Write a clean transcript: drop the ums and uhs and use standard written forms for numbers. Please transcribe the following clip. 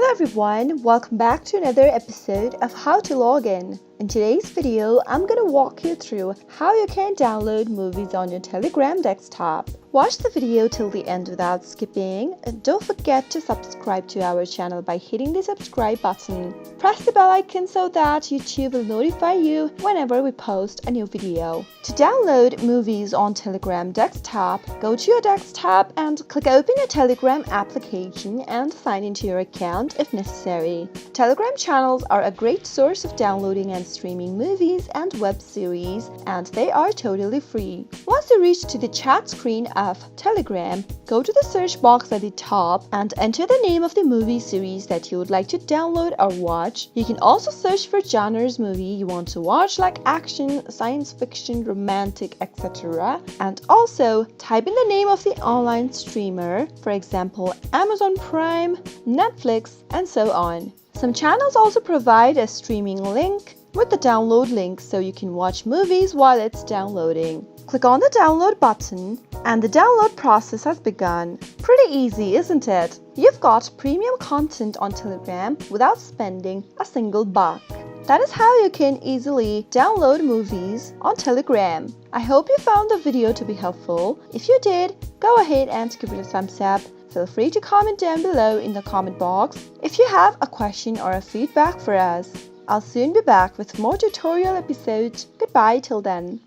Hello everyone, welcome back to another episode of How to Log In. In today's video, I'm gonna walk you through how you can download movies on your Telegram desktop. Watch the video till the end without skipping, and don't forget to subscribe to our channel by hitting the subscribe button. Press the bell icon so that YouTube will notify you whenever we post a new video. To download movies on Telegram desktop, go to your desktop and click open your Telegram application and sign into your account if necessary. Telegram channels are a great source of downloading and streaming movies and web series, and they are totally free. Once you reach to the chat screen of Telegram, go to the search box at the top and enter the name of the movie series that you would like to download or watch. You can also search for genres movie you want to watch, like action, science fiction, romantic, etc. And also type in the name of the online streamer, for example Amazon Prime, Netflix, and so on. Some channels also provide a streaming link with the download link so you can watch movies while it's downloading. Click on the download button and the download process has begun. Pretty easy, isn't it? You've got premium content on Telegram without spending a single buck. That is how you can easily download movies on Telegram. I hope you found the video to be helpful. If you did, go ahead and give it a thumbs up. Feel free to comment down below in the comment box if you have a question or a feedback for us. I'll soon be back with more tutorial episodes. Goodbye till then.